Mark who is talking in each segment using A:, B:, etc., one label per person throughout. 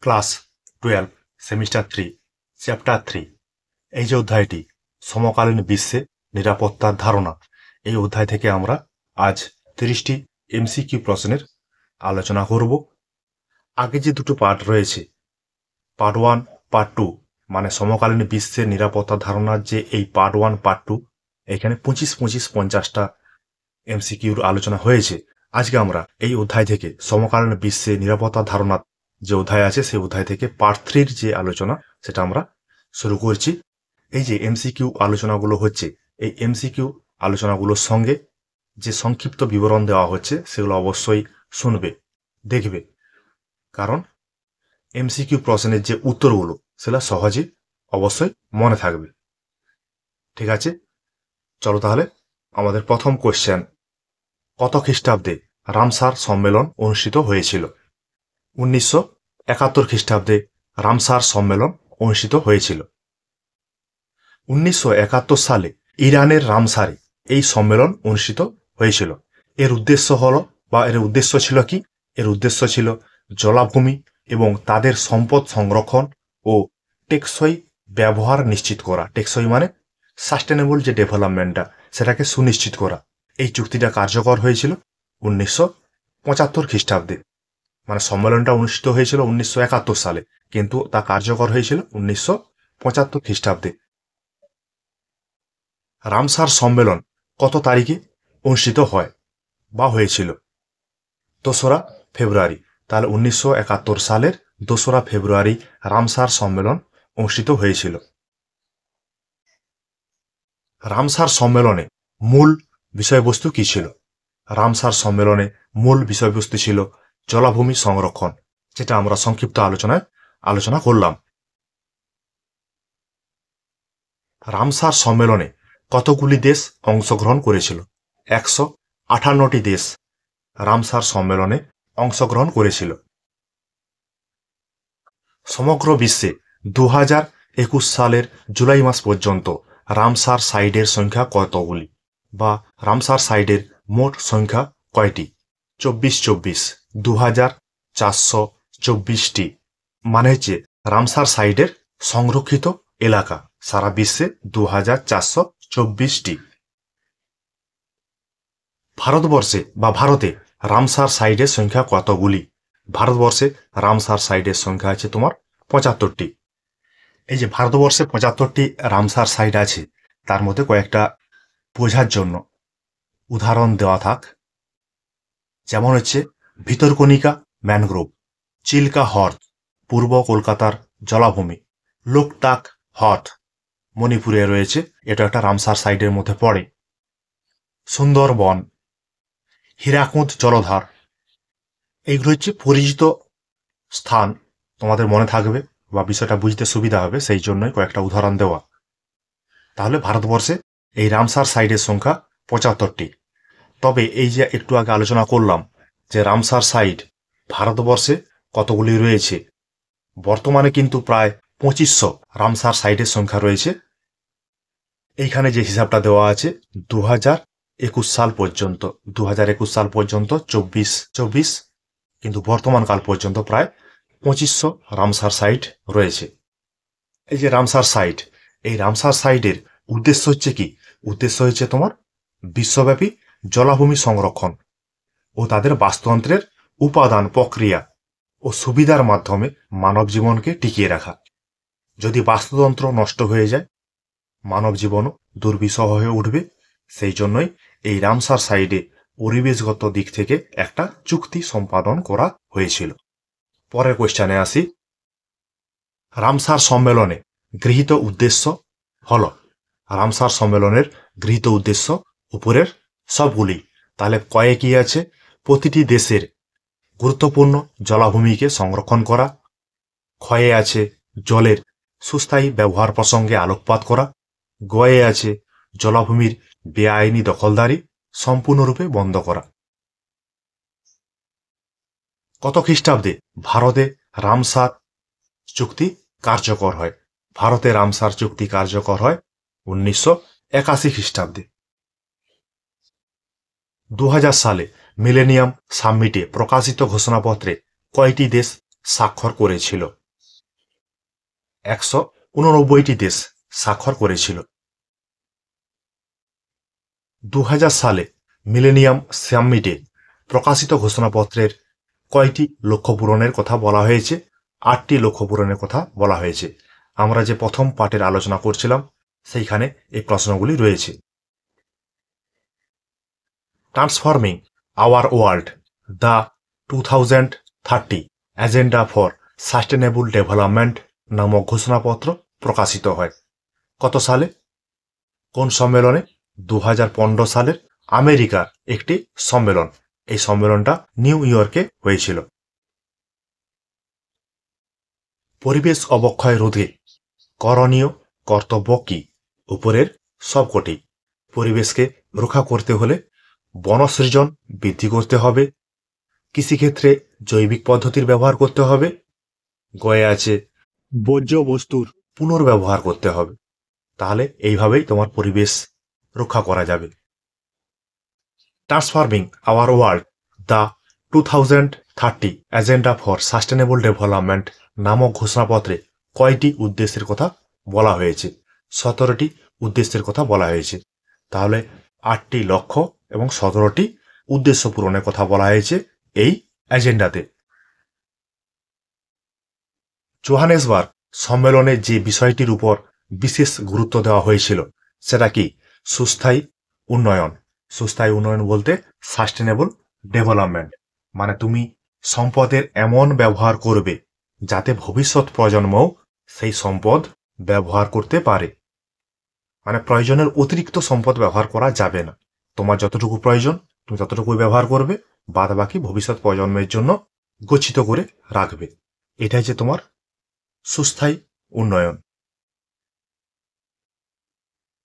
A: Class 12 semester 3 chapter 3 এই যে অধ্যায়টি সমকালীন বিশ্বে নিরাপত্তার ধারণা, এই অধ্যায় থেকে আমরা আজ 30টি এমসিকিউ প্রশ্নের আলোচনা করব। আগে যে দুটো পার্ট রয়েছে, পার্ট 1 পার্ট 2, মানে সমকালীন বিশ্বের নিরাপত্তার ধারণার যে এই পার্ট 1 পার্ট 2, এখানে 25-50টা এমসিকিউর আলোচনা হয়েছে। আজকে আমরা এই অধ্যায় থেকে সমকালীন বিশ্বে নিরাপত্তার ধারণা যে অধ্যায় আছে সেই অধ্যায় থেকে পার্ট 3 যে আলোচনা সেটা আমরা শুরু করছি। এই যে এমসিকিউ আলোচনাগুলো হচ্ছে, এই এমসিকিউ আলোচনাগুলোর সঙ্গে যে সংক্ষিপ্ত বিবরণ দেওয়া হচ্ছে সেগুলো অবশ্যই শুনবে, দেখবে, কারণ এমসিকিউ প্রশ্নের যে উত্তরগুলো সেটা সহজে অবশ্যই মনে থাকবে। ঠিক আছে, চলো তাহলে আমাদের প্রথম কোশ্চেন, কত খ্রিস্টাব্দে রামসার সম্মেলন অনুষ্ঠিত হয়েছিল? 1971 খ্রিস্টাব্দে রামসার সম্মেলন অনুষ্ঠিত হয়েছিল। 1971 সালে ইরানের রামসারে এই সম্মেলন অনুষ্ঠিত হয়েছিল। এর উদ্দেশ্য ছিল কি? এর উদ্দেশ্য ছিল জলাভূমি এবং তাদের সম্পদ সংরক্ষণ ও টেকসই ব্যবহার নিশ্চিত করা। টেকসই মানে সাস্টেনেবল যে ডেভেলপমেন্টটা, সেটাকে সুনিশ্চিত করা। এই চুক্তিটা কার্যকর হয়েছিল 1975 খ্রিস্টাব্দে। মানে সম্মেলনটা অনুষ্ঠিত হয়েছিল 1971 সালে, কিন্তু তা কার্যকর হয়েছিল 1975 খ্রিস্টাব্দে। রামসার সম্মেলন কত তারিখে অনুষ্ঠিত হয় বা হয়েছিল? 2রা ফেব্রুয়ারি। তাহলে 1971 সালের 2রা ফেব্রুয়ারি রামসার সম্মেলন অনুষ্ঠিত হয়েছিল। রামসার সম্মেলনে মূল বিষয়বস্তু কি ছিল? রামসার সম্মেলনে মূল বিষয়বস্তু ছিল জলাভূমি সংরক্ষণ, যেটা আমরা সংক্ষিপ্ত আলোচনা করলাম। রামসার সম্মেলনে কতগুলি দেশ অংশগ্রহণ করেছিল? 158টি দেশ রামসার সম্মেলনে অংশগ্রহণ করেছিল। সমগ্র বিশ্বে 2021 সালের জুলাই মাস পর্যন্ত রামসার সাইটের সংখ্যা কতগুলি, বা রামসার সাইটের মোট সংখ্যা কয়টি? 2424টি, মানে হচ্ছে রামসার সাইটের সংরক্ষিত এলাকা সারা বিশ্বে 2424টি। ভারতবর্ষে বা ভারতে রামসার সাইটের সংখ্যা কতগুলি? ভারতবর্ষে রামসার সাইটের সংখ্যা আছে তোমার 75টি। এই যে ভারতবর্ষে 75টি রামসার সাইট আছে, তার মধ্যে কয়েকটা বোঝার জন্য উদাহরণ দেওয়া থাক। যেমন হচ্ছে ভিতরকণিকা ম্যানগ্রোভ, চিল্কা হ্রদ পূর্ব কলকাতার জলাভূমি, লোকটাক হ্রদ মণিপুরে রয়েছে, এটা একটা রামসার সাইটের মধ্যে পড়ে। সুন্দরবন, হীরাকুদ জলধার, এইগুলো হচ্ছে পরিচিত স্থান, তোমাদের মনে থাকবে বা বিষয়টা বুঝতে সুবিধা হবে, সেই জন্যই কয়েকটা উদাহরণ দেওয়া। তাহলে ভারতবর্ষে এই রামসার সাইটের সংখ্যা 75টি। তবে এই যে একটু আগে আলোচনা করলাম যে রামসার সাইট ভারতবর্ষে কতগুলি রয়েছে, বর্তমানে কিন্তু প্রায় 2500 রামসার সাইটের সংখ্যা রয়েছে। এইখানে যে হিসাবটা দেওয়া আছে 2021 সাল পর্যন্ত, 2021 সাল পর্যন্ত 24, কিন্তু বর্তমান কাল পর্যন্ত প্রায় 2500 রামসার সাইট রয়েছে। এই যে রামসার সাইট, এই রামসার সাইটের উদ্দেশ্য হচ্ছে কি? উদ্দেশ্য হচ্ছে তোমার বিশ্বব্যাপী জলাভূমি সংরক্ষণ ও তাদের বাস্তুতন্ত্রের উপাদান, প্রক্রিয়া ও সুবিধার মাধ্যমে মানব জীবনকে টিকিয়ে রাখা। যদি বাস্তুতন্ত্র নষ্ট হয়ে যায়, মানব জীবনও দুর্বিষহ হয়ে উঠবে। সেই জন্যই এই রামসার সাইটে পরিবেশগত দিক থেকে একটা চুক্তি সম্পাদন করা হয়েছিল। পরের কোশ্চেনে আসি। রামসার সম্মেলনে গৃহীত উদ্দেশ্য হল, রামসার সম্মেলনের গৃহীত উদ্দেশ্য উপরের সবগুলি। তাহলে কয়ে কি আছে? প্রতিটি দেশের গুরুত্বপূর্ণ জলাভূমিকে সংরক্ষণ করা, ক্ষয়ে আছে জলের সুস্থায়ী ব্যবহার প্রসঙ্গে আলোকপাত করা, গয়ে আছে জলাভূমির বেআইনি দখলদারি সম্পূর্ণরূপে বন্ধ করা। কত খ্রিস্টাব্দে ভারতে রামসার চুক্তি কার্যকর হয়? ভারতে রামসার চুক্তি কার্যকর হয় 1981 খ্রিস্টাব্দে। 2000 সালে মিলেনিয়াম সামিটে প্রকাশিত ঘোষণাপত্রে কয়টি দেশ স্বাক্ষর করেছিল? 189টি দেশ স্বাক্ষর করেছিল। 2000 সালে মিলেনিয়াম সামিটে প্রকাশিত ঘোষণাপত্রের কয়টি লক্ষ্য পূরণের কথা বলা হয়েছে? 8টি লক্ষ্য পূরণের কথা বলা হয়েছে। আমরা যে প্রথম পার্টের আলোচনা করছিলাম সেইখানে এই প্রশ্নগুলি রয়েছে। Transforming our world the 2030 agenda for sustainable development নামক ঘোষণাপত্র প্রকাশিত হয় কত সালে? কোন সম্মেলনে? 2015 সালের আমেরিকার একটি সম্মেলন। এই সম্মেলনটা নিউ ইয়র্কে হয়েছিল। পরিবেশ অবক্ষয় রোধে করণীয় কর্তব্য কি? উপরের সবকটি। পরিবেশকে রক্ষা করতে হলে বনসৃজন বৃদ্ধি করতে হবে, কৃষিক্ষেত্রে জৈবিক পদ্ধতির ব্যবহার করতে হবে, গয়ে আছে বর্জ্য বস্তুর পুনর্ব্যবহার করতে হবে। তাহলে এইভাবেই তোমার পরিবেশ রক্ষা করা যাবে। Transforming our world the 2030 agenda for sustainable development নামক ঘোষণাপত্রে কয়টি উদ্দেশ্যের কথা বলা হয়েছে? 17টি উদ্দেশ্যের কথা বলা হয়েছে। তাহলে 8টি লক্ষ্য এবং 17টি উদ্দেশ্য পূরণের কথা বলা হয়েছে এই এজেন্ডাতে। জোহানেসবার্গ সম্মেলনে যে বিষয়টির উপর বিশেষ গুরুত্ব দেওয়া হয়েছিল সেটা কি? সুস্থায়ী উন্নয়ন। সুস্থায়ী উন্নয়ন বলতে সাস্টেনেবল ডেভেলপমেন্ট, মানে তুমি সম্পদের এমন ব্যবহার করবে যাতে ভবিষ্যৎ প্রজন্মও সেই সম্পদ ব্যবহার করতে পারে। মানে প্রয়োজনের অতিরিক্ত সম্পদ ব্যবহার করা যাবে না। তোমার যতটুকু প্রয়োজন তুমি ততটুকুই ব্যবহার করবে, বাদ বাকি ভবিষ্যৎ প্রজন্মের জন্য গচ্ছিত করে রাখবে। এটাই যে তোমার সুস্থায়ী উন্নয়ন।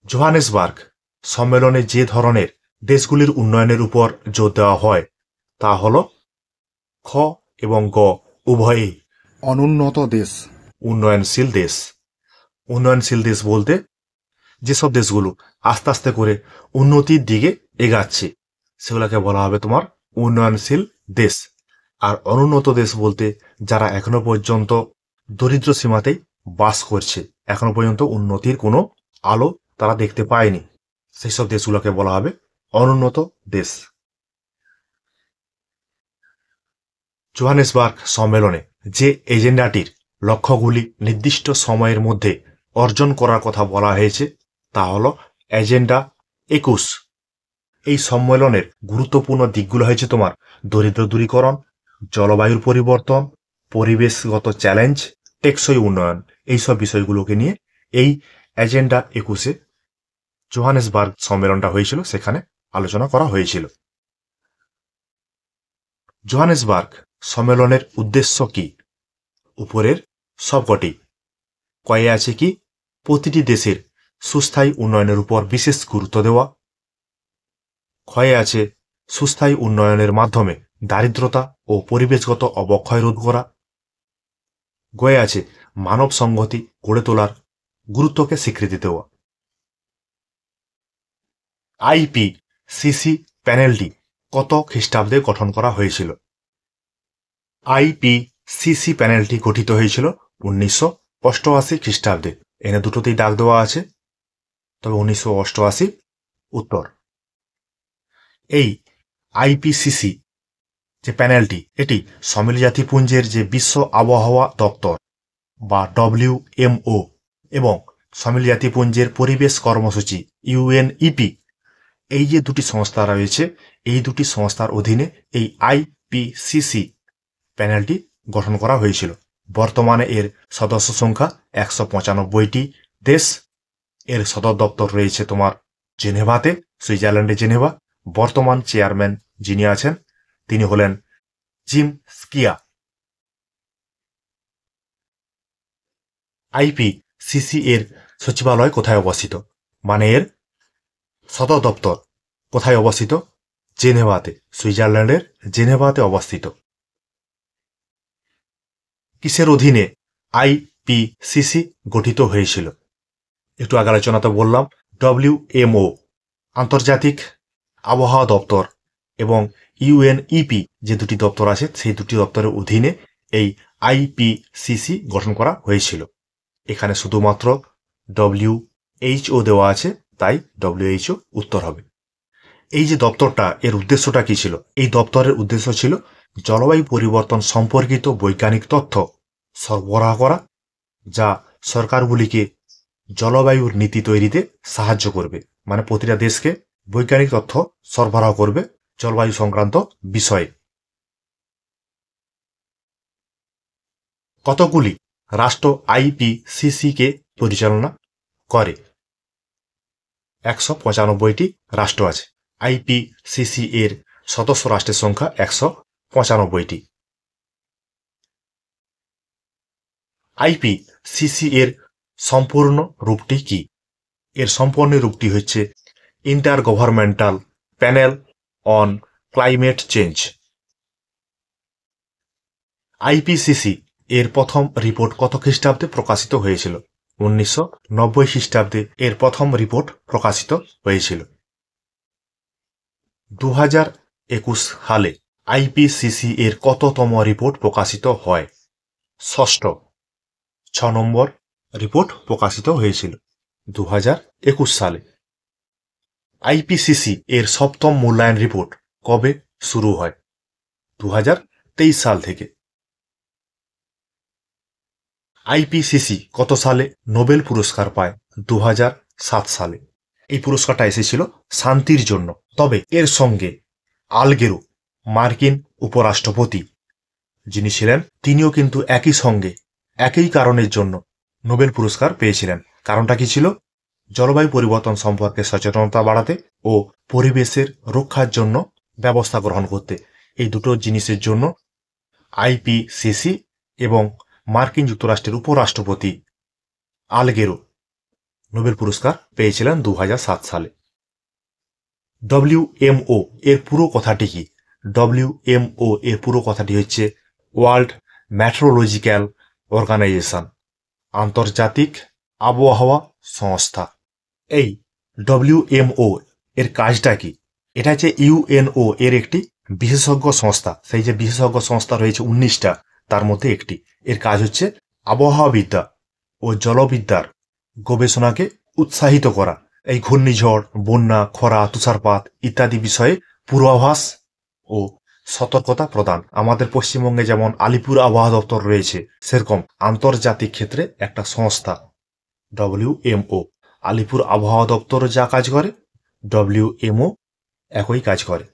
A: জোহানেসবার্গ সম্মেলনে যে ধরনের দেশগুলির উন্নয়নের উপর জোর দেওয়া হয় তা হল খ এবং গ উভয়ই
B: অনুন্নত দেশ।
A: উন্নয়নশীল দেশ। উন্নয়নশীল দেশ বলতে যেসব দেশগুলো আস্তে আস্তে করে উন্নতির দিকে এগাচ্ছে সেগুলোকে বলা হবে তোমার উন্নয়নশীল দেশ। আর অনুন্নত দেশ বলতে যারা এখনো পর্যন্ত দরিদ্র সীমাতেই বাস করছে, এখনো পর্যন্ত উন্নতির কোনো আলো তারা দেখতে পায়নি, সেই সব দেশগুলোকে বলা হবে অনুন্নত দেশ। জোহানেসবার্গ সম্মেলনে যে এজেন্ডাটির লক্ষ্যগুলি নির্দিষ্ট সময়ের মধ্যে অর্জন করার কথা বলা হয়েছে তা হল এজেন্ডা 21। এই সম্মেলনের গুরুত্বপূর্ণ দিকগুলো হয়েছে তোমার দরিদ্র দূরীকরণ, জলবায়ুর পরিবর্তন, পরিবেশগত চ্যালেঞ্জ, টেকসই উন্নয়ন। এইসব বিষয়গুলোকে নিয়ে এই এজেন্ডা 21-এ জোহানেসবার্গ সম্মেলনটা হয়েছিল, সেখানে আলোচনা করা হয়েছিল। জোহানেসবার্গ সম্মেলনের উদ্দেশ্য কি? উপরের সবকটি। কয়ে আছে কি? প্রতিটি দেশের সুস্থায়ী উন্নয়নের উপর বিশেষ গুরুত্ব দেওয়া। ক্ষয়ে আছে সুস্থায়ী উন্নয়নের মাধ্যমে দারিদ্রতা ও পরিবেশগত অবক্ষয় রোধ করা। গয়ে আছে মানব সংহতি গড়ে তোলার গুরুত্বকে স্বীকৃতি দেওয়া। আইপিসিসি প্যানেলটি কত খ্রিস্টাব্দে গঠন করা হয়েছিল? আইপিসিসি প্যানেলটি গঠিত হয়েছিল 1988 খ্রিস্টাব্দে। এনে দুটোতেই দাগ দেওয়া আছে, তবে 1988 উত্তর। এই আইপিসিসি যে প্যানেলটি এটি সম্মিলিত জাতিপুঞ্জের যে বিশ্ব আবহাওয়া দপ্তর বা WMO এবং সম্মিলিত জাতিপুঞ্জের পরিবেশ কর্মসূচি UNEP, এই যে দুটি সংস্থা রয়েছে এই দুটি সংস্থার অধীনে এই আইপিসিসি প্যানেলটি গঠন করা হয়েছিল। বর্তমানে এর সদস্য সংখ্যা 195টি দেশ। এর সদর দপ্তর রয়েছে তোমার জেনেভাতে, সুইজারল্যান্ডের জেনেভা। বর্তমান চেয়ারম্যান যিনি আছেন তিনি হলেন জিম স্কিয়া। আইপিসিসি এর সচিবালয় কোথায় অবস্থিত? মানে এর সদর দপ্তর কোথায় অবস্থিত? জেনেভাতে, সুইজারল্যান্ডের জেনেভাতে অবস্থিত। কিসের অধীনে আইপিসিসি গঠিত হয়েছিল? একটু আগে আলোচনাতে বললাম WMO আন্তর্জাতিক আবহাওয়া দপ্তর এবং UNEP যে দুটি দপ্তর আছে সেই দুটি দপ্তরের অধীনে এই আইপিসিসি গঠন করা হয়েছিল। এখানে শুধুমাত্র WHO দেওয়া আছে, তাই WHO উত্তর হবে। এই যে দপ্তরটা, এর উদ্দেশ্যটা কি ছিল? এই দপ্তরের উদ্দেশ্য ছিল জলবায়ু পরিবর্তন সম্পর্কিত বৈজ্ঞানিক তথ্য সরবরাহ করা, যা সরকারগুলিকে জলবায়ুর নীতি তৈরিতে সাহায্য করবে। মানে প্রতিটা দেশকে বৈজ্ঞানিক তথ্য সরবরাহ করবে জলবায়ু সংক্রান্ত বিষয়ে। কতগুলি রাষ্ট্র আইপিসিসি কে পরিচালনা করে? 195টি রাষ্ট্র আছে। আইপিসিসি এর সদস্য রাষ্ট্রের সংখ্যা 195টি। আইপিসিসি এর সম্পূর্ণ রূপটি কি? এর সম্পূর্ণ রূপটি হচ্ছে inter governmental panel on climate change. IPCC এর প্রথম রিপোর্ট কত খ্রিস্টাব্দে প্রকাশিত হয়েছিল? 1990 খ্রিস্টাব্দে এর প্রথম রিপোর্ট প্রকাশিত হয়েছিল। 2021 সালে আইপিসিসি এর কততম রিপোর্ট প্রকাশিত হয়? ষষ্ঠ। 6 নম্বর রিপোর্ট প্রকাশিত হয়েছিল 2021 সালে। আইপিসিসি এর সপ্তম মূল্যায়ন রিপোর্ট কবে শুরু হয়? 2023 সাল থেকে। আইপিসিসি কত সালে নোবেল পুরস্কার পায়? 2007 সালে। এই পুরস্কারটা এসেছিল শান্তির জন্য। তবে এর সঙ্গে আলগেরো, মার্কিন উপরাষ্ট্রপতি যিনি ছিলেন, তিনিও কিন্তু একই সঙ্গে একই কারণের জন্য নোবেল পুরস্কার পেয়েছিলেন। কারণটা কি ছিল? জলবায়ু পরিবর্তন সম্পর্কে সচেতনতা বাড়াতে ও পরিবেশের রক্ষার জন্য ব্যবস্থা গ্রহণ করতে। এই দুটো জিনিসের জন্য আইপিসিসি এবং মার্কিন যুক্তরাষ্ট্রের উপরাষ্ট্রপতি আলগেরো নোবেল পুরস্কার পেয়েছিলেন 2007 সালে। WMO এর পুরো কথাটি কি? WMO এর পুরো কথাটি হচ্ছে ওয়ার্ল্ড মেট্রোলজিক্যাল অর্গানাইজেশন, আন্তর্জাতিক আবহাওয়া সংস্থা। এই WMO এর কাজটা কি? এটা হচ্ছে ইউএনও এর একটি বিশেষজ্ঞ সংস্থা। সেই যে বিশেষজ্ঞ সংস্থা রয়েছে 19টা, তার মধ্যে একটি। এর কাজ হচ্ছে আবহাওয়াবিদ্যা ও জলবিদ্যার গবেষণাকে উৎসাহিত করা। এই ঘূর্ণিঝড়, বন্যা, খরা, তুষারপাত ইত্যাদি বিষয়ে পূর্বাভাস ও সতর্কতা প্রদান। আমাদের পশ্চিমবঙ্গে যেমন আলিপুর আবহাওয়া দপ্তর রয়েছে, সেরকম আন্তর্জাতিক ক্ষেত্রে একটা সংস্থা WMO। আলিপুর আবহাওয়া দপ্তর যা কাজ করে, WMO একই কাজ করে।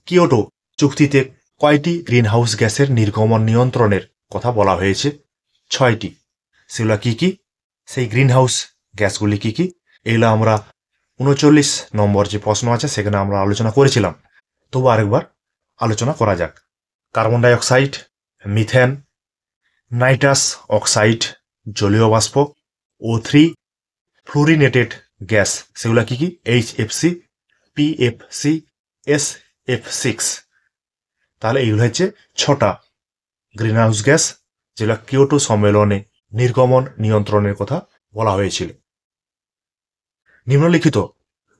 A: কিয়োটো চুক্তিতে কয়টি গ্রিনহাউস গ্যাসের নির্গমন নিয়ন্ত্রণের কথা বলা হয়েছে? 6টি। সেগুলো কি কি? সেই গ্রিনহাউস গ্যাসগুলি কি কি? এগুলো আমরা 39 নম্বর যে প্রশ্ন আছে সেখানে আমরা আলোচনা করেছিলাম। তবু আরেকবার আলোচনা করা যাক। Carbon die oxide, methane, nitrous oxide জলীয় বাষ্প, O3, ফ্লোরিনেটেড গ্যাস সেগুলো কি কি? HFC, PFC, SF6। তাহলে এইগুলো হচ্ছে 6টা গ্রিনহাউস গ্যাস যেগুলো কিয়োটো সম্মেলনে নির্গমন নিয়ন্ত্রণের কথা বলা হয়েছিল। নিম্নলিখিত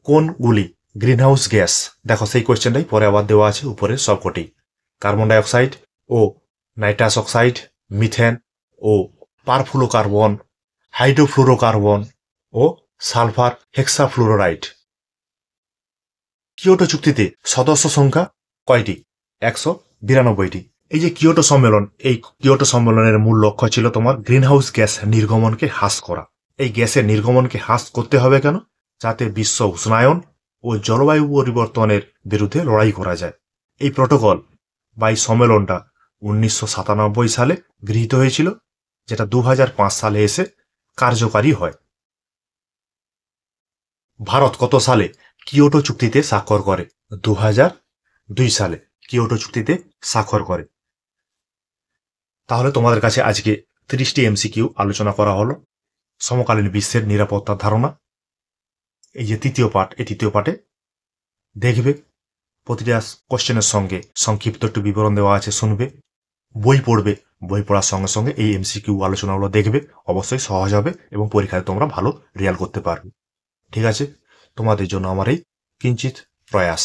A: কোনগুলি গ্রিনহাউস গ্যাস? দেখো সেই কোয়েশ্চেনটাই পরে আবার দেওয়া আছে উপরে সবকটি। কার্বন ডাই অক্সাইড ও নাইট্রাস অক্সাইড, মিথেন ও পারফ্লোরোকার্বন, হাইড্রোফ্লোরোকার্বন ও সালফার হেক্সাফ্লুরোরাইড। কিয়োটো চুক্তিতে সদস্য সংখ্যা কয়টি? 192টি। এই যে কিয়োটো সম্মেলন, এই কিয়োটো সম্মেলনের মূল লক্ষ্য ছিল তোমার গ্রিনহাউস গ্যাস নির্গমনকে হ্রাস করা। এই গ্যাসের নির্গমনকে হ্রাস করতে হবে কেন? যাতে বিশ্ব উষ্ণায়ন ও জলবায়ু পরিবর্তনের বিরুদ্ধে লড়াই করা যায়। এই প্রটোকল বা এই সম্মেলনটা 1997 সালে গৃহীত হয়েছিল, যেটা 2005 সালে এসে কার্যকারী হয়। ভারত কত সালে কিয়োটো চুক্তিতে স্বাক্ষর করে? 2002 সালে কিয়োটো চুক্তিতে স্বাক্ষর করে। তাহলে তোমাদের কাছে আজকে 30টি MCQ আলোচনা করা হলো। সমকালীন বিশ্বের নিরাপত্তার ধারণা, এই যে তৃতীয় পাঠ, এই তৃতীয় পাঠে দেখবে প্রতিটা কোশ্চেনের সঙ্গে সংক্ষিপ্ত একটু বিবরণ দেওয়া আছে, শুনবে, বই পড়বে। বই পড়ার সঙ্গে সঙ্গে এই MCQ আলোচনাগুলো দেখবে, অবশ্যই সহজ হবে এবং পরীক্ষায় তোমরা ভালো রেজাল্ট করতে পারবে। ঠিক আছে, তোমাদের জন্য আমার এই কিঞ্চিত প্রয়াস।